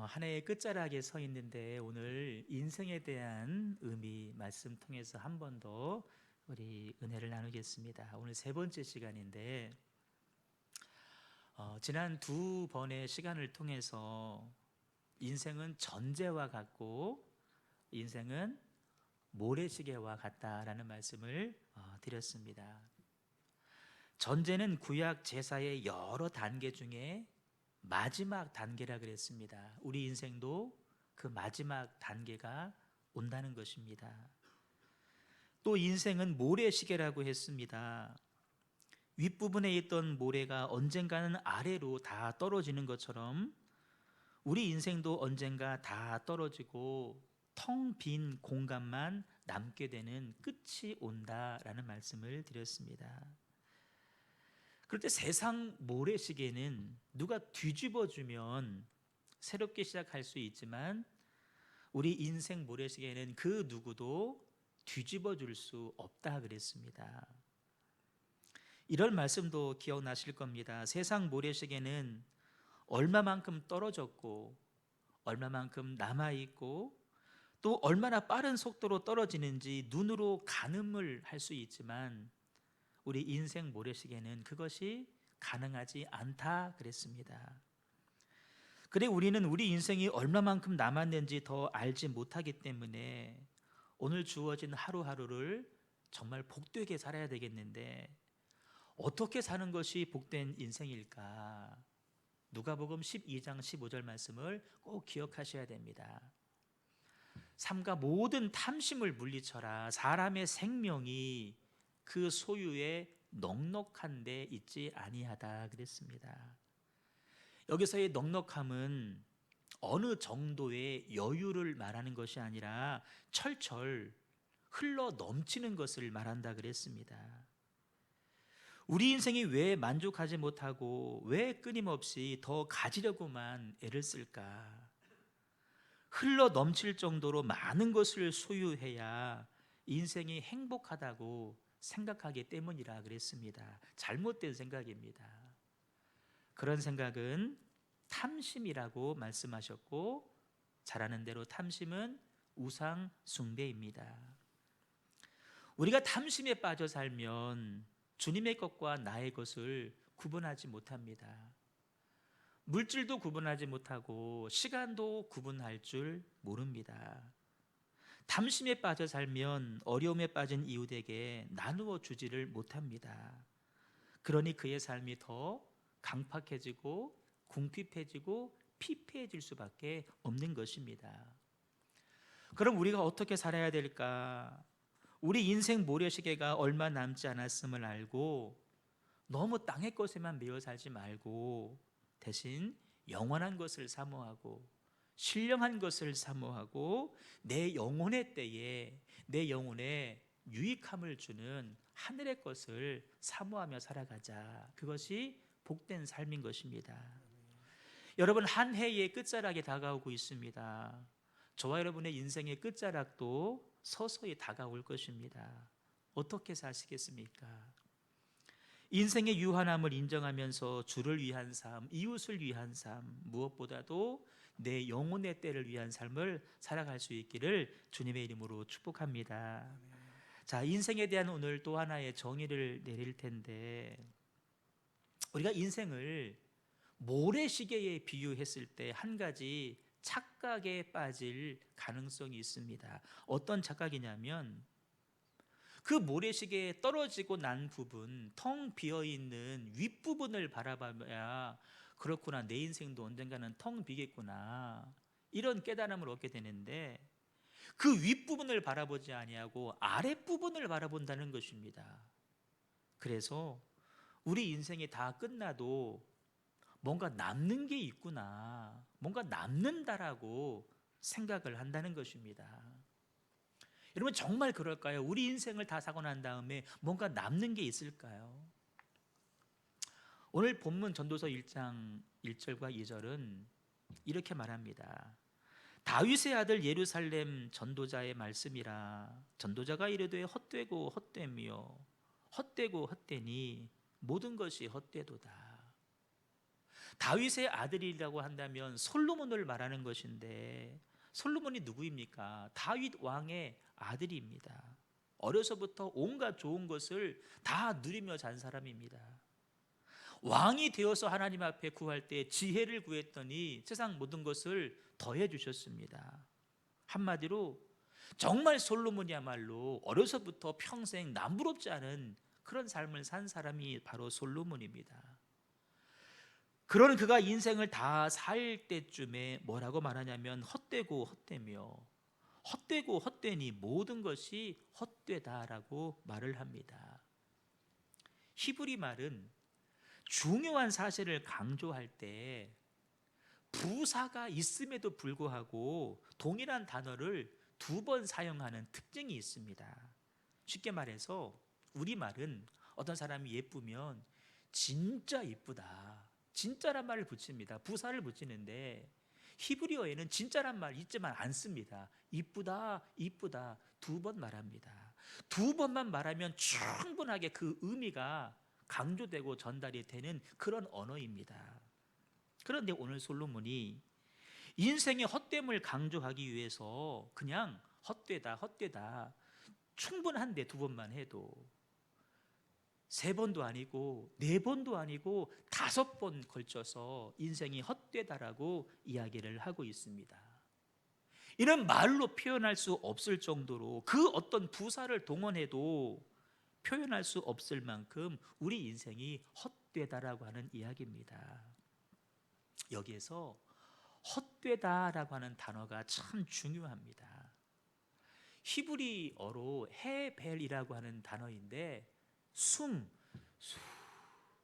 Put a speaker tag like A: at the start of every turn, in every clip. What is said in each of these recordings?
A: 한 해의 끝자락에 서 있는데 오늘 인생에 대한 의미 말씀 통해서 한 번 더 우리 은혜를 나누겠습니다. 오늘 세 번째 시간인데 지난 두 번의 시간을 통해서 인생은 전제와 같고 인생은 모래시계와 같다라는 말씀을 드렸습니다. 전제는 구약 제사의 여러 단계 중에 마지막 단계라 그랬습니다. 우리 인생도 그 마지막 단계가 온다는 것입니다. 또 인생은 모래시계라고 했습니다. 윗부분에 있던 모래가 언젠가는 아래로 다 떨어지는 것처럼 우리 인생도 언젠가 다 떨어지고 텅 빈 공간만 남게 되는 끝이 온다라는 말씀을 드렸습니다. 그럴 때 세상 모래시계는 누가 뒤집어 주면 새롭게 시작할 수 있지만 우리 인생 모래시계는 그 누구도 뒤집어 줄 수 없다 그랬습니다. 이런 말씀도 기억나실 겁니다. 세상 모래시계는 얼마만큼 떨어졌고 얼마만큼 남아있고 또 얼마나 빠른 속도로 떨어지는지 눈으로 가늠을 할 수 있지만 우리 인생 모래시계는 그것이 가능하지 않다 그랬습니다. 그래 우리는 우리 인생이 얼마만큼 남았는지 더 알지 못하기 때문에 오늘 주어진 하루하루를 정말 복되게 살아야 되겠는데 어떻게 사는 것이 복된 인생일까? 누가복음 12장 15절 말씀을 꼭 기억하셔야 됩니다. 삼가 모든 탐심을 물리쳐라. 사람의 생명이 그 소유에 넉넉한 데 있지 아니하다 그랬습니다. 여기서의 넉넉함은 어느 정도의 여유를 말하는 것이 아니라 철철 흘러 넘치는 것을 말한다 그랬습니다. 우리 인생이 왜 만족하지 못하고 왜 끊임없이 더 가지려고만 애를 쓸까? 흘러 넘칠 정도로 많은 것을 소유해야 인생이 행복하다고 생각하기 때문이라 그랬습니다. 잘못된 생각입니다. 그런 생각은 탐심이라고 말씀하셨고 잘 아는 대로 탐심은 우상 숭배입니다. 우리가 탐심에 빠져 살면 주님의 것과 나의 것을 구분하지 못합니다. 물질도 구분하지 못하고 시간도 구분할 줄 모릅니다. 탐심에 빠져 살면 어려움에 빠진 이웃에게 나누어 주지를 못합니다. 그러니 그의 삶이 더 강팍해지고 궁핍해지고 피폐해질 수밖에 없는 것입니다. 그럼 우리가 어떻게 살아야 될까? 우리 인생 모래시계가 얼마 남지 않았음을 알고 너무 땅의 것에만 매여 살지 말고 대신 영원한 것을 사모하고 신령한 것을 사모하고 내 영혼의 때에 내 영혼에 유익함을 주는 하늘의 것을 사모하며 살아가자. 그것이 복된 삶인 것입니다. 여러분, 한 해의 끝자락이 다가오고 있습니다. 저와 여러분의 인생의 끝자락도 서서히 다가올 것입니다. 어떻게 사시겠습니까? 인생의 유한함을 인정하면서 주를 위한 삶, 이웃을 위한 삶, 무엇보다도 내 영혼의 때를 위한 삶을 살아갈 수 있기를 주님의 이름으로 축복합니다. 자, 인생에 대한 오늘 또 하나의 정의를 내릴 텐데 우리가 인생을 모래시계에 비유했을 때 한 가지 착각에 빠질 가능성이 있습니다. 어떤 착각이냐면 그 모래시계에 떨어지고 난 부분, 텅 비어있는 윗부분을 바라봐야 그렇구나, 내 인생도 언젠가는 텅 비겠구나, 이런 깨달음을 얻게 되는데 그 윗부분을 바라보지 아니하고 아랫부분을 바라본다는 것입니다. 그래서 우리 인생이 다 끝나도 뭔가 남는 게 있구나, 뭔가 남는다라고 생각을 한다는 것입니다. 여러분, 정말 그럴까요? 우리 인생을 다 사고 난 다음에 뭔가 남는 게 있을까요? 오늘 본문 전도서 1장 1절과 2절은 이렇게 말합니다. 다윗의 아들 예루살렘 전도자의 말씀이라. 전도자가 이르되 헛되고 헛되며 헛되고 헛되니 모든 것이 헛되도다. 다윗의 아들이라고 한다면 솔로몬을 말하는 것인데, 솔로몬이 누구입니까? 다윗 왕의 아들입니다. 어려서부터 온갖 좋은 것을 다 누리며 잔 사람입니다. 왕이 되어서 하나님 앞에 구할 때 지혜를 구했더니 세상 모든 것을 더해 주셨습니다. 한마디로 정말 솔로몬이야말로 어려서부터 평생 남부럽지 않은 그런 삶을 산 사람이 바로 솔로몬입니다. 그런 그가 인생을 다 살 때쯤에 뭐라고 말하냐면 헛되고 헛되며, 헛되고 헛되니 모든 것이 헛되다라고 말을 합니다. 히브리 말은 중요한 사실을 강조할 때 부사가 있음에도 불구하고 동일한 단어를 두 번 사용하는 특징이 있습니다. 쉽게 말해서 우리말은 어떤 사람이 예쁘면 진짜 이쁘다, 진짜란 말을 붙입니다. 부사를 붙이는데 히브리어에는 진짜란 말 있지만 않습니다. 이쁘다, 이쁘다 두 번 말합니다. 두 번만 말하면 충분하게 그 의미가 강조되고 전달이 되는 그런 언어입니다. 그런데 오늘 솔로몬이 인생의 헛됨을 강조하기 위해서 그냥 헛되다, 헛되다 충분한데 두 번만 해도 세 번도 아니고 네 번도 아니고 다섯 번 걸쳐서 인생이 헛되다라고 이야기를 하고 있습니다. 이런 말로 표현할 수 없을 정도로 그 어떤 부사를 동원해도 표현할 수 없을 만큼 우리 인생이 헛되다라고 하는 이야기입니다. 여기에서 헛되다라고 하는 단어가 참 중요합니다. 히브리어로 헤벨이라고 하는 단어인데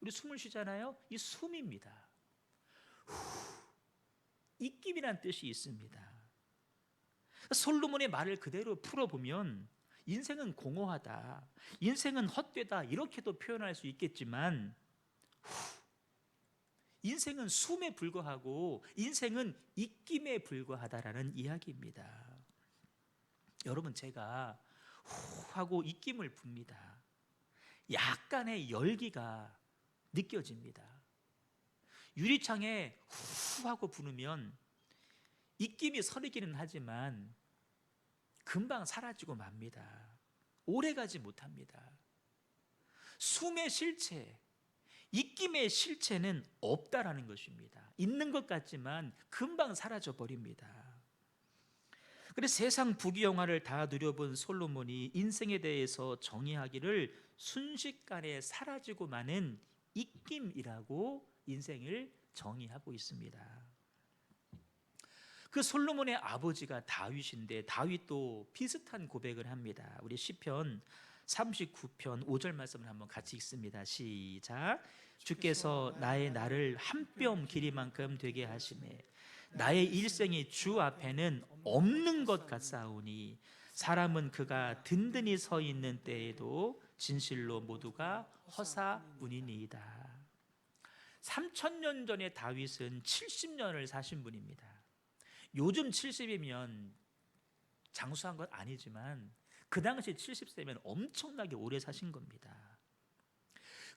A: 우리 숨을 쉬잖아요. 이 숨입니다. 입김이란 뜻이 있습니다. 솔로몬의 말을 그대로 풀어보면 인생은 공허하다, 인생은 헛되다 이렇게도 표현할 수 있겠지만 인생은 숨에 불과하고 인생은 입김에 불과하다라는 이야기입니다. 여러분, 제가 후 하고 입김을 붑니다. 약간의 열기가 느껴집니다. 유리창에 후 하고 부으면 입김이 서리기는 하지만 금방 사라지고 맙니다. 오래가지 못합니다. 숨의 실체, 입김의 실체는 없다라는 것입니다. 있는 것 같지만 금방 사라져 버립니다. 그래서 세상 부귀영화를 다 누려본 솔로몬이 인생에 대해서 정의하기를 순식간에 사라지고 마는 입김이라고 인생을 정의하고 있습니다. 그 솔로몬의 아버지가 다윗인데 다윗도 비슷한 고백을 합니다. 우리 시편 39편 5절 말씀을 한번 같이 읽습니다. 시작. 주께서 나의 날을 한 뼘 길이만큼 되게 하시매 나의 일생이 주 앞에는 없는 것 같사오니 사람은 그가 든든히 서 있는 때에도 진실로 모두가 허사뿐이니이다. 3000년 전에 다윗은 70년을 사신 분입니다. 요즘 70이면 장수한 건 아니지만 그 당시 70세면 엄청나게 오래 사신 겁니다.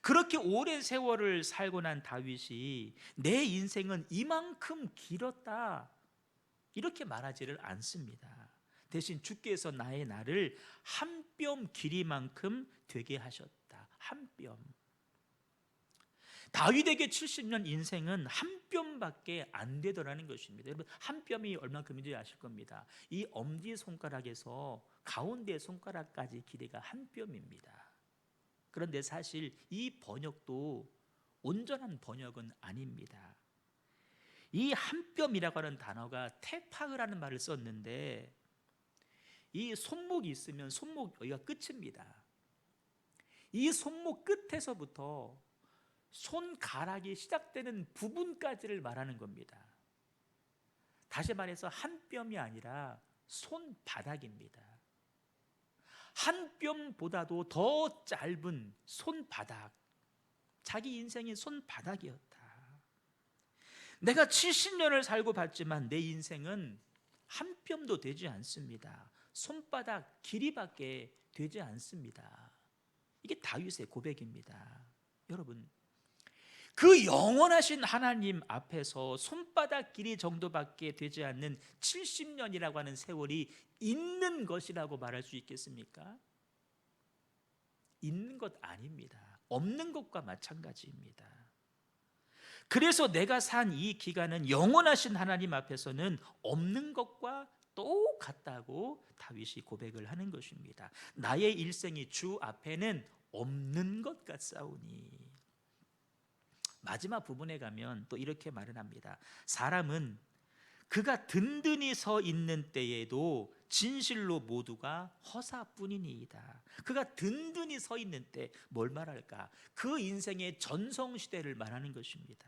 A: 그렇게 오랜 세월을 살고 난 다윗이 내 인생은 이만큼 길었다 이렇게 말하지를 않습니다. 대신 주께서 나의 날을 한 뼘 길이만큼 되게 하셨다. 한 뼘. 다윗에게 70년 인생은 한 뼘밖에 안 되더라는 것입니다. 여러분, 한 뼘이 얼마큼인지 아실 겁니다. 이 엄지손가락에서 가운데 손가락까지 길이가 한 뼘입니다. 그런데 사실 이 번역도 온전한 번역은 아닙니다. 이 한 뼘이라고 하는 단어가 테파흐라는 말을 썼는데 이 손목이 있으면 손목 여기가 끝입니다. 이 손목 끝에서부터 손가락이 시작되는 부분까지를 말하는 겁니다. 다시 말해서 한 뼘이 아니라 손바닥입니다. 한 뼘보다도 더 짧은 손바닥, 자기 인생이 손바닥이었다. 내가 70년을 살고 봤지만 내 인생은 한 뼘도 되지 않습니다. 손바닥 길이밖에 되지 않습니다. 이게 다윗의 고백입니다. 여러분, 그 영원하신 하나님 앞에서 손바닥 길이 정도밖에 되지 않는 70년이라고 하는 세월이 있는 것이라고 말할 수 있겠습니까? 있는 것 아닙니다. 없는 것과 마찬가지입니다. 그래서 내가 산 이 기간은 영원하신 하나님 앞에서는 없는 것과 똑같다고 다윗이 고백을 하는 것입니다. 나의 일생이 주 앞에는 없는 것 같사오니. 마지막 부분에 가면 또 이렇게 말을 합니다. 사람은 그가 든든히 서 있는 때에도 진실로 모두가 허사뿐이니이다. 그가 든든히 서 있는 때 뭘 말할까? 그 인생의 전성시대를 말하는 것입니다.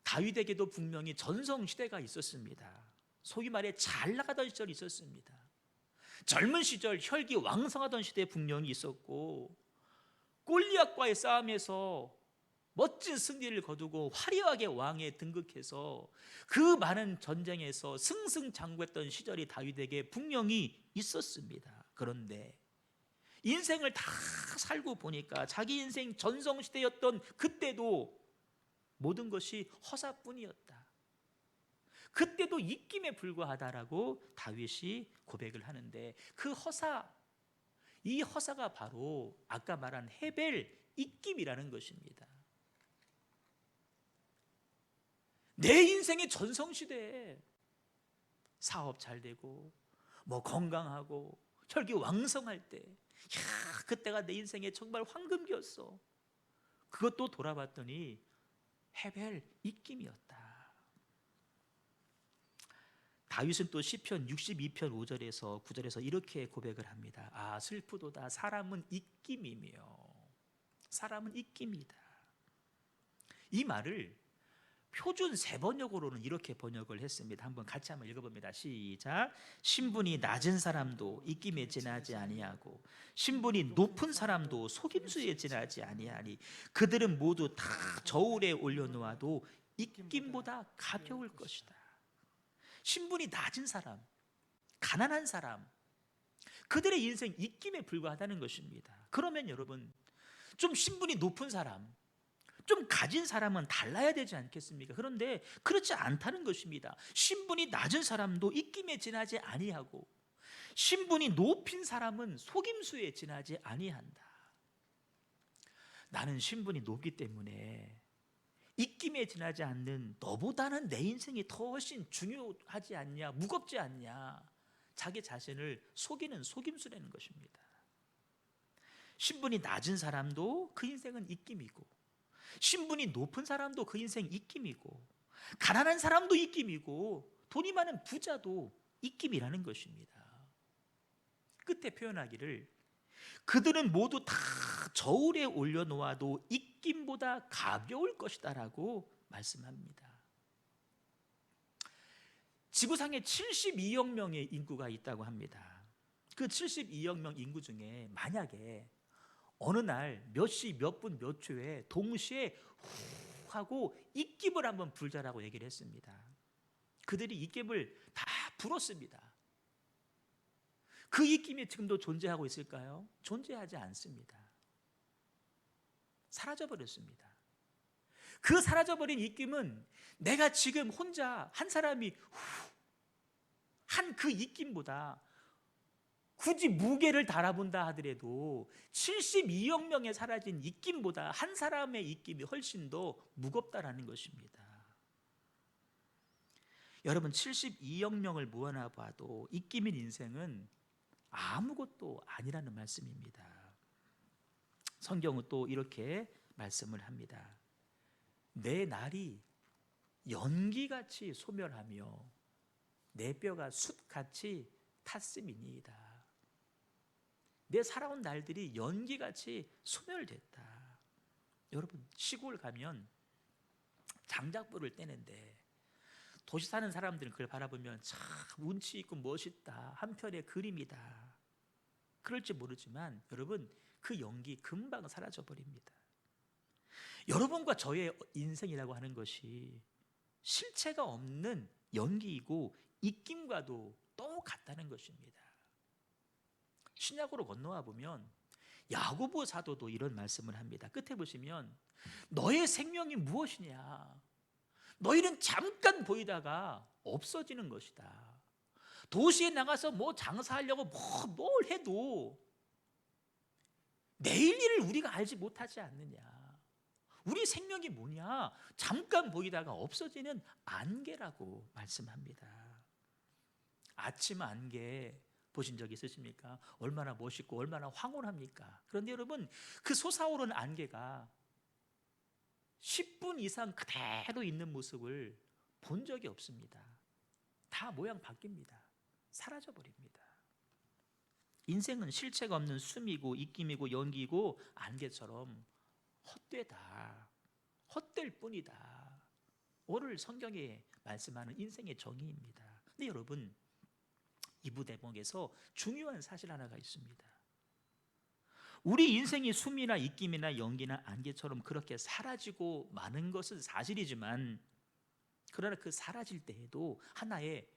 A: 다윗에게도 분명히 전성시대가 있었습니다. 소위 말해 잘 나가던 시절이 있었습니다. 젊은 시절 혈기 왕성하던 시대에 분명히 있었고, 골리앗과의 싸움에서 멋진 승리를 거두고 화려하게 왕에 등극해서 그 많은 전쟁에서 승승장구했던 시절이 다윗에게 분명히 있었습니다. 그런데 인생을 다 살고 보니까 자기 인생 전성시대였던 그때도 모든 것이 허사뿐이었다. 그때도 입김에 불과하다라고 다윗이 고백을 하는데, 그 허사, 이 허사가 바로 아까 말한 헤벨 입김이라는 것입니다. 내 인생의 전성시대에 사업 잘 되고 건강하고 혈기 왕성할 때, 그때가 내 인생의 정말 황금기였어. 그것도 돌아봤더니 헤벨 입김이었다. 다윗은 또 시편 62편 5절에서 9절에서 이렇게 고백을 합니다. 아, 슬프도다. 사람은 입김이며 사람은 입김이다. 이 말을 표준 세번역으로는 이렇게 번역을 했습니다. 한번 같이 한번 읽어봅니다. 시작. 신분이 낮은 사람도 입김에 지나지 아니하고 신분이 높은 사람도 속임수에 지나지 아니하니 그들은 모두 다 저울에 올려놓아도 입김보다 가벼울 것이다. 신분이 낮은 사람, 가난한 사람, 그들의 인생 입김에 불과하다는 것입니다. 그러면 여러분, 좀 신분이 높은 사람, 좀 가진 사람은 달라야 되지 않겠습니까? 그런데 그렇지 않다는 것입니다. 신분이 낮은 사람도 입김에 지나지 아니하고 신분이 높은 사람은 속임수에 지나지 아니한다. 나는 신분이 높기 때문에 입김에 지나지 않는 너보다는 내 인생이 더 훨씬 중요하지 않냐, 무겁지 않냐, 자기 자신을 속이는 속임수라는 것입니다. 신분이 낮은 사람도 그 인생은 입김이고, 신분이 높은 사람도 그 인생 입김이고, 가난한 사람도 입김이고, 돈이 많은 부자도 입김이라는 것입니다. 끝에 표현하기를 그들은 모두 다 저울에 올려놓아도 입김보다 가벼울 것이다 라고 말씀합니다. 지구상에 72억 명의 인구가 있다고 합니다. 그 72억 명 인구 중에 만약에 어느 날 몇 시, 몇 분, 몇 초에 동시에 후 하고 입김을 한번 불자라고 얘기를 했습니다. 그들이 입김을 다 불었습니다. 그 입김이 지금도 존재하고 있을까요? 존재하지 않습니다. 사라져버렸습니다. 그 사라져버린 입김은 내가 지금 혼자 한 사람이 한 그 입김보다 굳이 무게를 달아본다 하더라도 72억 명의 사라진 입김보다 한 사람의 입김이 훨씬 더 무겁다라는 것입니다. 여러분, 72억 명을 모아놔 봐도 입김인 인생은 아무것도 아니라는 말씀입니다. 성경은 또 이렇게 말씀을 합니다. 내 날이 연기같이 소멸하며 내 뼈가 숯같이 탔음이니이다. 내 살아온 날들이 연기같이 소멸됐다. 여러분, 시골 가면 장작불을 떼는데 도시 사는 사람들은 그걸 바라보면 참 운치 있고 멋있다, 한편의 그림이다, 그럴지 모르지만 여러분, 그 연기 금방 사라져 버립니다. 여러분과 저의 인생이라고 하는 것이 실체가 없는 연기이고 입김과도 똑같다는 것입니다. 신약으로 건너와 보면 야고보 사도도 이런 말씀을 합니다. 끝에 보시면 너의 생명이 무엇이냐? 너희는 잠깐 보이다가 없어지는 것이다. 도시에 나가서 뭐 장사하려고 뭘 해도 내일 일을 우리가 알지 못하지 않느냐. 우리 생명이 뭐냐? 잠깐 보이다가 없어지는 안개라고 말씀합니다. 아침 안개 보신 적 있으십니까? 얼마나 멋있고 얼마나 황홀합니까? 그런데 여러분, 그 솟아오르는 안개가 10분 이상 그대로 있는 모습을 본 적이 없습니다. 다 모양 바뀝니다. 사라져 버립니다. 인생은 실체가 없는 숨이고 입김이고 연기이고 안개처럼 헛되다. 헛될 뿐이다. 오늘 성경에 말씀하는 인생의 정의입니다. 근데 여러분, 이 대목에서 중요한 사실 하나가 있습니다. 우리 인생이 숨이나 입김이나 연기나 안개처럼 그렇게 사라지고 마는 것은 사실이지만, 그러나 그 사라질 때에도 하나의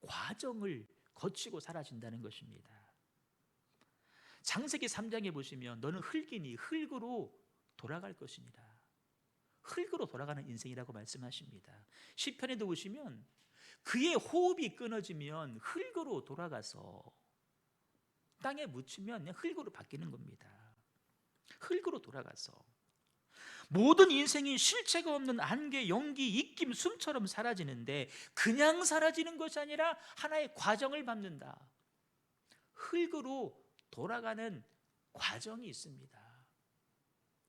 A: 과정을 거치고 사라진다는 것입니다. 창세기 3장에 보시면 너는 흙이니 흙으로 돌아갈 것입니다. 흙으로 돌아가는 인생이라고 말씀하십니다. 시편에도 보시면 그의 호흡이 끊어지면 흙으로 돌아가서 땅에 묻히면 그냥 흙으로 바뀌는 겁니다. 흙으로 돌아가서 모든 인생이 실체가 없는 안개, 연기, 입김, 숨처럼 사라지는데 그냥 사라지는 것이 아니라 하나의 과정을 밟는다. 흙으로 돌아가는 과정이 있습니다.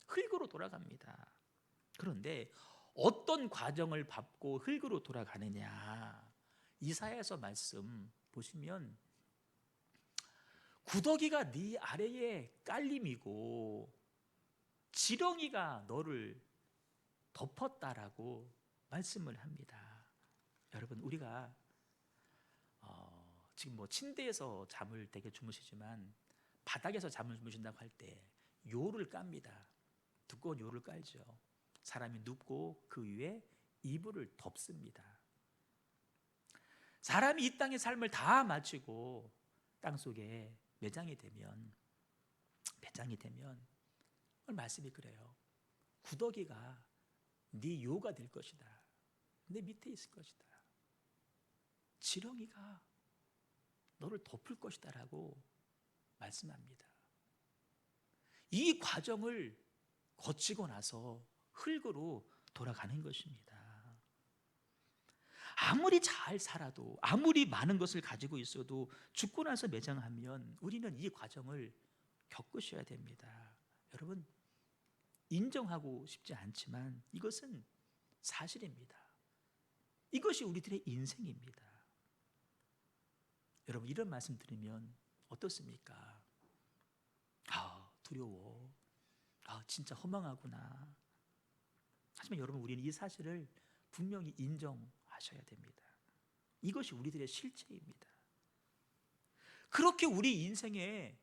A: 흙으로 돌아갑니다. 그런데 어떤 과정을 밟고 흙으로 돌아가느냐? 이사야서 말씀 보시면 구더기가 네 아래에 깔림이고 지렁이가 너를 덮었다라고 말씀을 합니다. 여러분, 우리가 지금 뭐 침대에서 잠을 되게 주무시지만 바닥에서 잠을 주무신다고 할 때 요를 깝니다. 두꺼운 요를 깔죠. 사람이 눕고 그 위에 이불을 덮습니다. 사람이 이 땅의 삶을 다 마치고 땅속에 매장이 되면 오늘 말씀이 그래요. 구더기가 네 요가 될 것이다. 내 밑에 있을 것이다. 지렁이가 너를 덮을 것이다 라고 말씀합니다. 이 과정을 거치고 나서 흙으로 돌아가는 것입니다. 아무리 잘 살아도, 아무리 많은 것을 가지고 있어도 죽고 나서 매장하면 우리는 이 과정을 겪으셔야 됩니다. 여러분, 인정하고 싶지 않지만 이것은 사실입니다. 이것이 우리들의 인생입니다. 여러분, 이런 말씀 들으면 어떻습니까? 두려워. 진짜 허망하구나. 하지만 여러분, 우리는 이 사실을 분명히 인정하셔야 됩니다. 이것이 우리들의 실체입니다. 그렇게 우리 인생의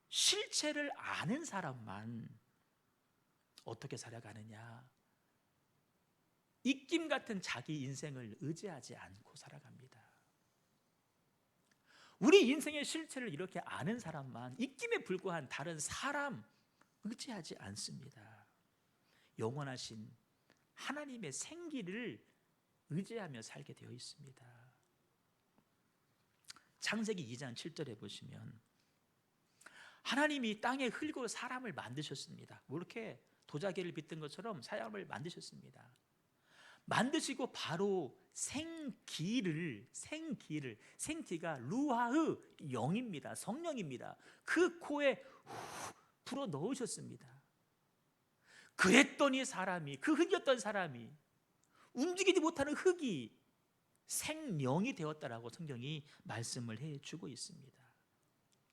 A: 실체를 아는 사람만 어떻게 살아가느냐? 입김 같은 자기 인생을 의지하지 않고 살아갑니다. 우리 인생의 실체를 이렇게 아는 사람만 입김에 불과한 다른 사람 의지하지 않습니다. 영원하신 하나님의 생기를 의지하며 살게 되어 있습니다. 창세기 2장 7절에 보시면 하나님이 땅에 흙으로 사람을 만드셨습니다. 뭐 이렇게 도자기를 빗든 것처럼 사람을 만드셨습니다. 만드시고 바로 생기가 루하흐 영입니다. 성령입니다. 그 코에 불어 넣으셨습니다. 그랬더니 그 흙이었던 사람이 움직이지 못하는 흙이 생명이 되었다라고 성경이 말씀을 해주고 있습니다.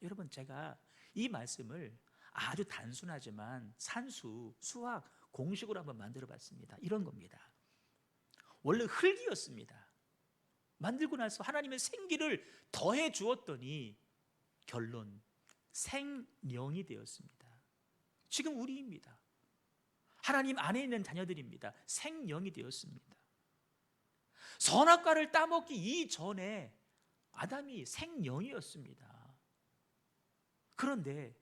A: 여러분, 제가 이 말씀을 아주 단순하지만 산수, 수학, 공식으로 한번 만들어 봤습니다. 이런 겁니다. 원래 흙이었습니다. 만들고 나서 하나님의 생기를 더해 주었더니 결론, 생명이 되었습니다. 지금 우리입니다. 하나님 안에 있는 자녀들입니다. 생명이 되었습니다. 선악과를 따먹기 이전에 아담이 생명이었습니다. 그런데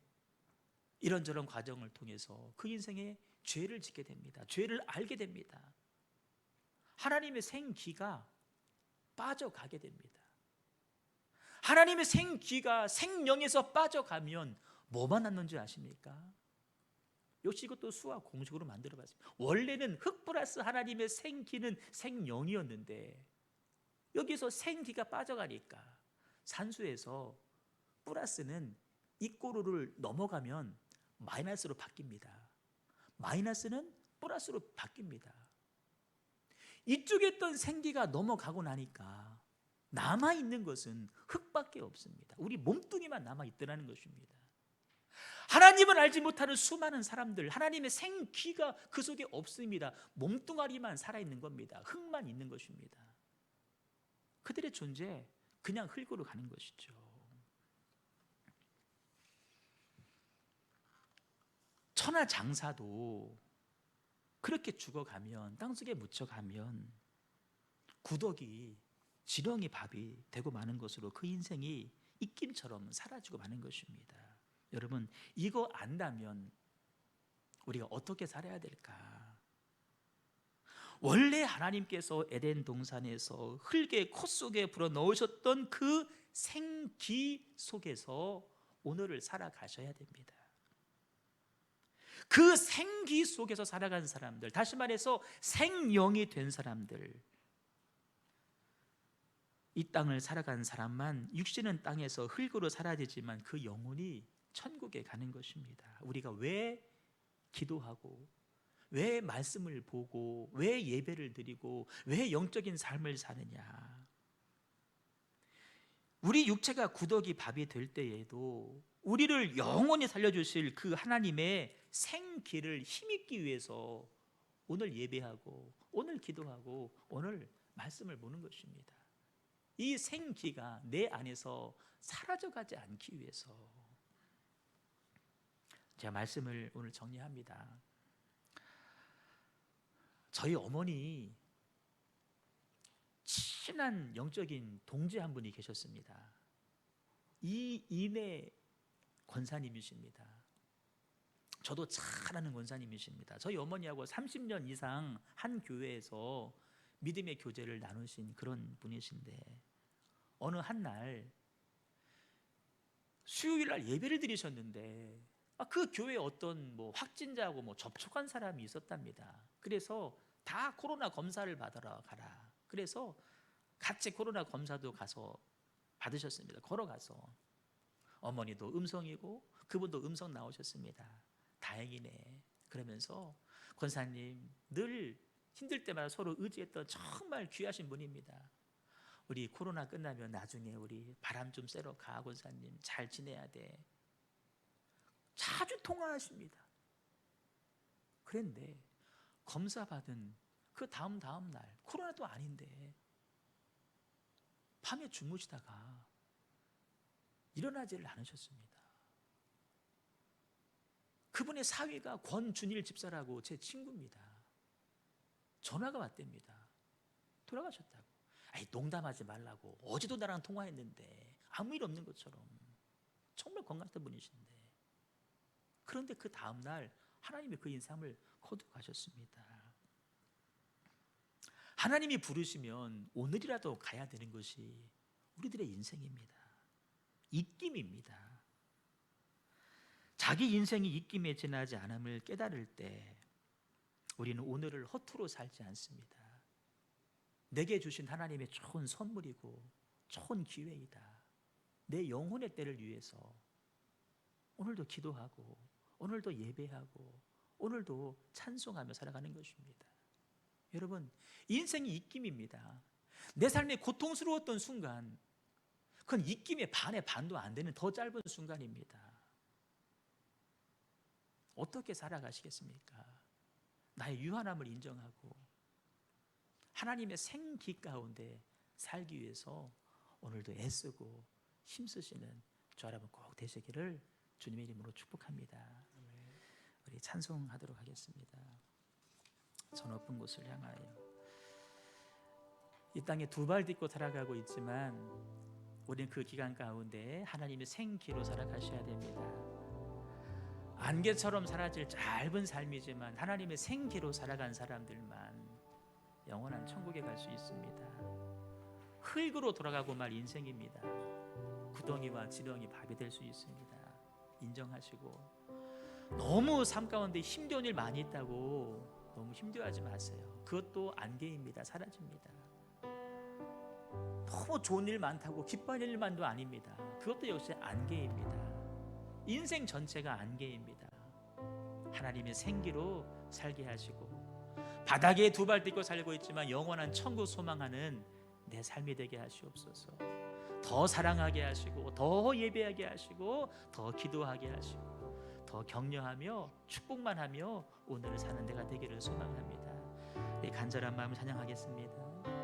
A: 이런저런 과정을 통해서 그 인생에 죄를 짓게 됩니다. 죄를 알게 됩니다. 하나님의 생기가 빠져가게 됩니다. 하나님의 생기가 생명에서 빠져가면 뭐만 남는지 아십니까? 역시 이것도 수학 공식으로 만들어봤습니다. 원래는 흙 플러스 하나님의 생기는 생명이었는데 여기서 생기가 빠져가니까 산수에서 플러스는 이꼬르를 넘어가면 마이너스로 바뀝니다. 마이너스는 플러스로 바뀝니다. 이쪽에 있던 생기가 넘어가고 나니까 남아있는 것은 흙밖에 없습니다. 우리 몸뚱이만 남아있더라는 것입니다. 하나님을 알지 못하는 수많은 사람들, 하나님의 생기가 그 속에 없습니다. 몸뚱아리만 살아있는 겁니다. 흙만 있는 것입니다. 그들의 존재 그냥 흙으로 가는 것이죠. 천하장사도 그렇게 죽어가면, 땅속에 묻혀가면 구더기, 지렁이 밥이 되고 마는 것으로 그 인생이 입김처럼 사라지고 마는 것입니다. 여러분, 이거 안다면 우리가 어떻게 살아야 될까? 원래 하나님께서 에덴 동산에서 흙의 코 속에 불어넣으셨던 그 생기 속에서 오늘을 살아가셔야 됩니다. 그 생기 속에서 살아간 사람들, 다시 말해서 생명이 된 사람들, 이 땅을 살아간 사람만 육신은 땅에서 흙으로 사라지지만 그 영혼이 천국에 가는 것입니다. 우리가 왜 기도하고, 왜 말씀을 보고, 왜 예배를 드리고, 왜 영적인 삶을 사느냐? 우리 육체가 구더기 밥이 될 때에도 우리를 영원히 살려주실 그 하나님의 생기를 힘입기 위해서 오늘 예배하고, 오늘 기도하고, 오늘 말씀을 보는 것입니다. 이 생기가 내 안에서 사라져가지 않기 위해서. 제가 말씀을 오늘 정리합니다. 저희 어머니 친한 영적인 동지 한 분이 계셨습니다. 이인혜 권사님이십니다. 저도 잘 아는 권사님이십니다. 저희 어머니하고 30년 이상 한 교회에서 믿음의 교제를 나누신 그런 분이신데, 어느 한날 수요일날 예배를 드리셨는데 그 교회에 어떤 확진자하고 접촉한 사람이 있었답니다. 그래서 다 코로나 검사를 받으러 가라. 그래서 같이 코로나 검사도 가서 받으셨습니다. 걸어가서. 어머니도 음성이고 그분도 음성 나오셨습니다. 다행이네. 그러면서 권사님, 늘 힘들 때마다 서로 의지했던 정말 귀하신 분입니다. 우리 코로나 끝나면 나중에 우리 바람 좀 쐬러 가, 권사님. 잘 지내야 돼. 자주 통화하십니다. 그런데 검사 받은 그 다음 날, 코로나도 아닌데 밤에 주무시다가 일어나지를 않으셨습니다. 그분의 사위가 권준일 집사라고 제 친구입니다. 전화가 왔답니다. 돌아가셨다고. 아이, 농담하지 말라고. 어제도 나랑 통화했는데 아무 일 없는 것처럼. 정말 건강했던 분이신데. 그런데 그 다음날 하나님이 그 인상을 거두가셨습니다. 하나님이 부르시면 오늘이라도 가야 되는 것이 우리들의 인생입니다. 입김입니다. 자기 인생이 입김에 지나지 않음을 깨달을 때 우리는 오늘을 허투루 살지 않습니다. 내게 주신 하나님의 좋은 선물이고 좋은 기회이다. 내 영혼의 때를 위해서 오늘도 기도하고, 오늘도 예배하고, 오늘도 찬송하며 살아가는 것입니다. 여러분, 인생이 입김입니다. 내 삶이 고통스러웠던 순간, 그건 입김의 반의 반도 안 되는 더 짧은 순간입니다. 어떻게 살아가시겠습니까? 나의 유한함을 인정하고 하나님의 생기 가운데 살기 위해서 오늘도 애쓰고 힘쓰시는 저 여러분 꼭 되시기를 주님의 이름으로 축복합니다. 우리 찬송하도록 하겠습니다. 저 높은 곳을 향하여. 이 땅에 두 발 딛고 살아가고 있지만 우리는 그 기간 가운데 하나님의 생기로 살아가셔야 됩니다. 안개처럼 사라질 짧은 삶이지만 하나님의 생기로 살아간 사람들만 영원한 천국에 갈 수 있습니다. 흙으로 돌아가고 말 인생입니다. 구덩이와 지렁이 밥이 될 수 있습니다. 인정하시고, 너무 삶 가운데 힘겨운 일 많이 있다고 너무 힘들어하지 마세요. 그것도 안개입니다. 사라집니다. 너무 좋은 일 많다고 기뻐할 일만도 아닙니다. 그것도 역시 안개입니다. 인생 전체가 안개입니다. 하나님의 생기로 살게 하시고, 바닥에 두 발 딛고 살고 있지만 영원한 천국 소망하는 내 삶이 되게 하시옵소서. 더 사랑하게 하시고, 더 예배하게 하시고, 더 기도하게 하시고, 더 격려하며 축복만 하며 오늘을 사는 데가 되기를 소망합니다. 이 간절한 마음을 찬양하겠습니다.